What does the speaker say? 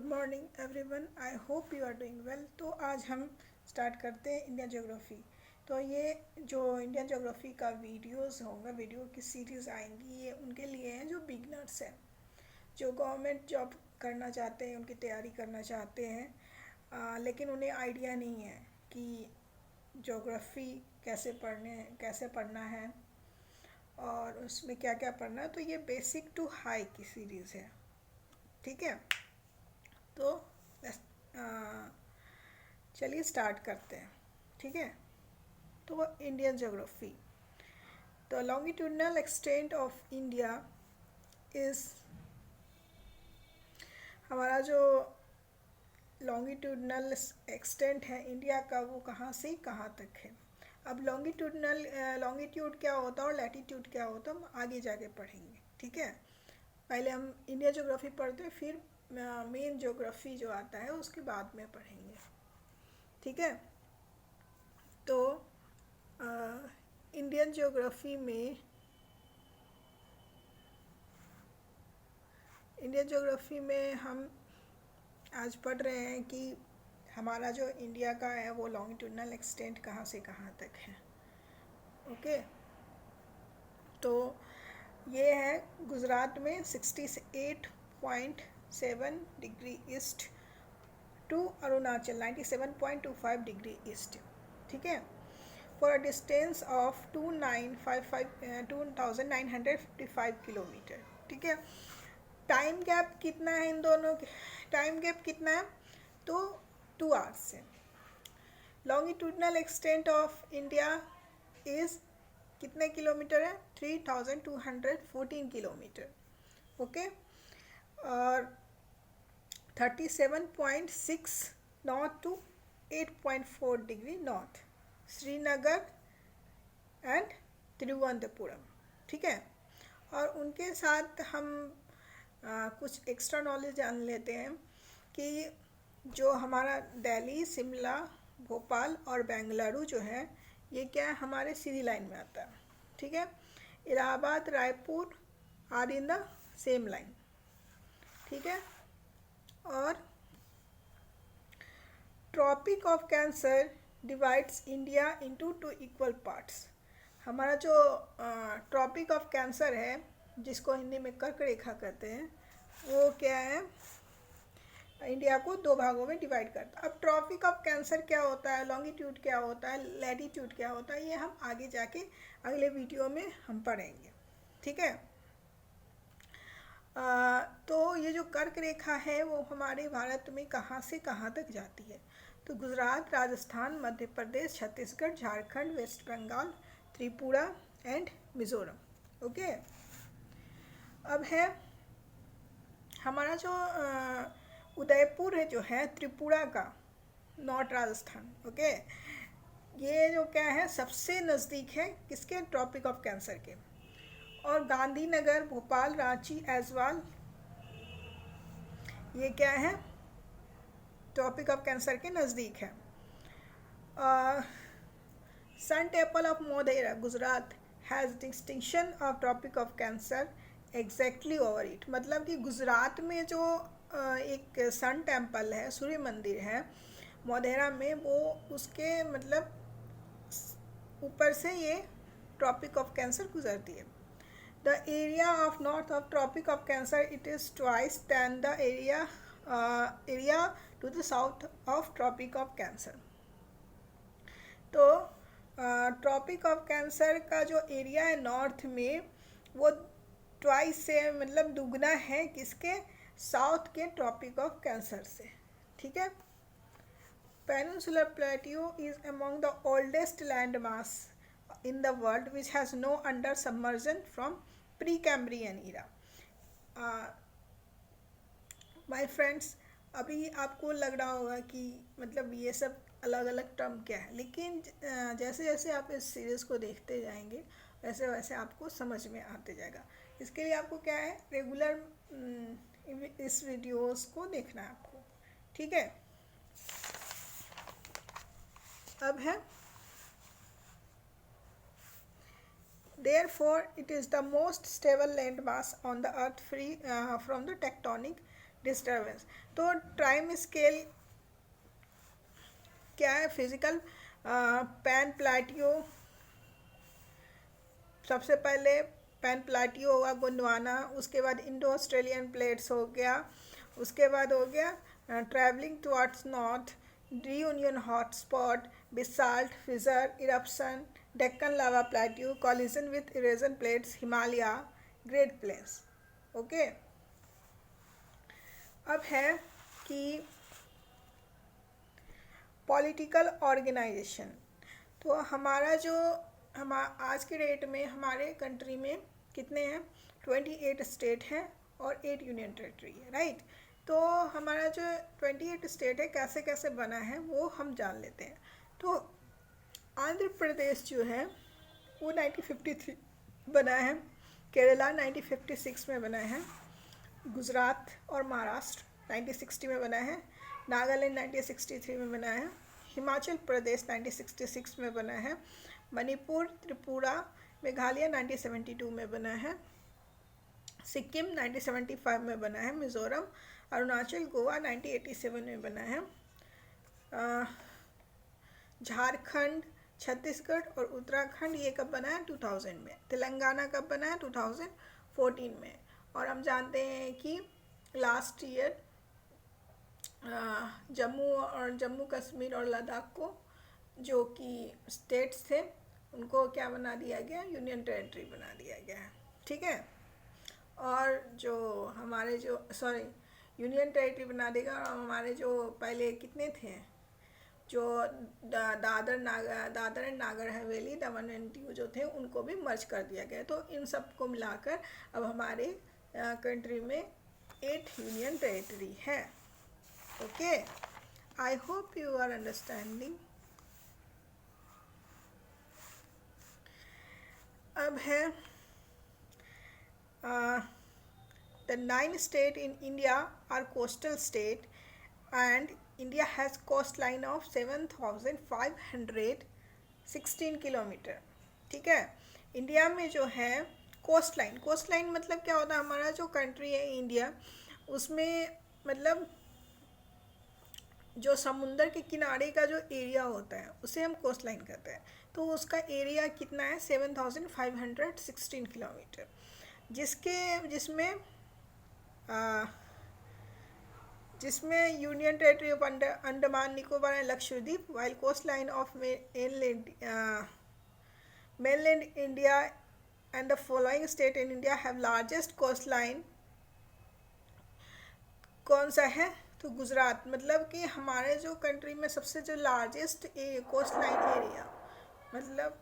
Morning everyone, I hope you are doing well. तो आज हम स्टार्ट करते हैं इंडियन ज्योग्राफी। तो ये जो इंडियन ज्योग्राफी का वीडियोस होगा, वीडियो की सीरीज़ आएंगी, ये उनके लिए हैं जो बिगनर्स हैं, जो गवर्नमेंट जॉब करना चाहते हैं, उनकी तैयारी करना चाहते हैं, लेकिन उन्हें आइडिया नहीं है कि ज्योग्राफी कैसे पढ़ना है और उसमें क्या क्या पढ़ना है। तो ये बेसिक टू हाई की सीरीज़ है, ठीक है। तो चलिए स्टार्ट करते हैं, ठीक है। तो Indian geography, the longitudinal extent of India is, हमारा जो लॉन्गिट्यूडनल एक्सटेंट है इंडिया का वो कहाँ से कहाँ तक है। अब लॉन्गिट्यूड क्या होता है और लैटिट्यूड क्या होता है हम आगे जाके पढ़ेंगे, ठीक है। पहले हम इंडिया ज्योग्राफी पढ़ते हैं, फिर मेन ज्योग्राफी जो आता है उसके बाद में पढ़ेंगे, ठीक है। तो इंडियन ज्योग्राफी में हम आज पढ़ रहे हैं कि हमारा जो इंडिया का है वो लॉन्गिट्यूडनल एक्सटेंट कहाँ से कहाँ तक है, ओके। तो ये है गुजरात में 68.7 degree east to Arunachal 97.25 degree east, ठीक है, for a distance of 2955 kilometre, ठीक है। टाइम गैप कितना है इन दोनों के, टाइम गैप कितना है तो 2 आवर्स है। Longitudinal extent of India is कितने किलोमीटर है, 3214 किलोमीटर, ओके। और 37.6 north to 8.4 degree north, Srinagar and Thiruvananthapuram, ठीक है। और उनके साथ हम कुछ एक्स्ट्रा नॉलेज जान लेते हैं कि जो हमारा दिल्ली, शिमला, भोपाल और बेंगलुरु जो है ये क्या है, हमारे सीधी लाइन में आता है, ठीक है। Allahabad, Raipur are in the same line, ठीक है। और tropic of cancer divides India into 2 equal parts. हमारा जो ट्रॉपिक ऑफ कैंसर है, जिसको हिंदी में कर्क रेखा कहते हैं, वो क्या है, इंडिया को 2 भागों में डिवाइड करता है। अब ट्रॉपिक ऑफ कैंसर क्या होता है, लॉन्गिट्यूड क्या होता है, लैटिट्यूड क्या होता है, ये हम आगे जाके अगले वीडियो में हम पढ़ेंगे, ठीक है। तो ये जो कर्क रेखा है वो हमारे भारत में कहाँ से कहाँ तक जाती है, तो गुजरात, राजस्थान, मध्य प्रदेश, छत्तीसगढ़, झारखंड, वेस्ट बंगाल, त्रिपुरा एंड मिज़ोरम, ओके। अब है हमारा जो उदयपुर है जो है त्रिपुरा का, नॉर्थ राजस्थान, ओके। ये जो क्या है सबसे नज़दीक है किसके, ट्रॉपिक ऑफ कैंसर के। और गांधीनगर, भोपाल, रांची, ऐजवाल, ये क्या है, ट्रॉपिक ऑफ कैंसर के नज़दीक है। Sun temple of Modhera, Gujarat, has distinction of tropic of cancer exactly over it. मतलब कि गुजरात में जो एक सन टेम्पल है, सूर्य मंदिर है मोढेरा में, वो उसके मतलब ऊपर से ये ट्रॉपिक ऑफ कैंसर गुजरती है। The area of north of Tropic of Cancer, it is twice than the area to the south of Tropic of Cancer. तो ट्रॉपिक ऑफ कैंसर का जो एरिया है नॉर्थ में वो ट्वाइस से मतलब दुगना है किसके, साउथ के ट्रॉपिक ऑफ कैंसर से, ठीक है। Peninsular plateau is among the oldest land mass in the world which has no under submersion from pre-Cambrian era. My friends, अभी आपको लग रहा होगा कि मतलब ये सब अलग अलग टर्म क्या है, लेकिन जैसे जैसे आप इस सीरीज़ को देखते जाएंगे वैसे वैसे आपको समझ में आते जाएगा। इसके लिए आपको क्या है, रेगुलर इस वीडियोस को देखना है आपको, ठीक है। अब है Therefore, it is the most stable landmass on the earth, free from the tectonic disturbance. तो टाइम स्केल क्या है? फिजिकल पैन प्लाटियो, सबसे पहले पैन प्लाटियो होगा गोंडवाना, उसके बाद इंडो ऑस्ट्रेलियन प्लेट्स हो गया, उसके बाद हो गया travelling towards north, Reunion hotspot, basalt fissure eruption, Deccan lava plateau, collision with Eurasian plates, Himalaya, great plains. Okay, अब है कि पॉलिटिकल ऑर्गेनाइजेशन। तो हमारा जो आज के डेट में हमारे कंट्री में कितने हैं? 28 स्टेट हैं और 8 यूनियन टेरेटरी है, राइट। तो हमारा जो 28 स्टेट है कैसे कैसे बना है वो हम जान लेते हैं। तो आंध्र प्रदेश जो है वो 1953 बना है, केरला 1956 में बना है, गुजरात और महाराष्ट्र 1960 में बना है, नागालैंड 1963 में बना है, हिमाचल प्रदेश 1966 में बना है, मणिपुर, त्रिपुरा, मेघालय 1972 में बना है, सिक्किम 1975 में बना है, मिज़ोरम, अरुणाचल, गोवा 1987 में बना है, झारखंड, छत्तीसगढ़ और उत्तराखंड ये कब बना है? 2000 में। तेलंगाना कब बना है? 2014 में। और हम जानते हैं कि लास्ट ईयर जम्मू कश्मीर और लद्दाख को जो कि स्टेट्स थे उनको क्या बना दिया गया? यूनियन टेरेटरी बना दिया गया है, ठीक है। और जो हमारे जो यूनियन टेरेटरी बना देगा, और हमारे जो पहले कितने थे, जो Dadar and Nagar Haveli, Daman and Diu जो थे उनको भी मर्ज कर दिया गया। तो इन सब को मिलाकर अब हमारे कंट्री में 8 यूनियन टेरेटरी है। Okay, I hope you are understanding. अब है the 9 states in India are coastal state and India has coastline of 7,516 kilometre, ठीक है। इंडिया में जो है कोस्ट लाइन मतलब क्या होता है? हमारा जो कंट्री है इंडिया, उसमें मतलब जो समुंदर के किनारे का जो एरिया होता है उसे हम कोस्ट लाइन कहते हैं। तो उसका एरिया कितना है? 7,516 किलोमीटर, जिसमें union territory of Andaman Nicobar and Lakshadweep, while coast line of mainland India and the following state in India have largest coastline। कौन सा है? तो गुजरात, मतलब कि हमारे जो कंट्री में सबसे जो लार्जेस्ट कोस्ट लाइन एरिया, मतलब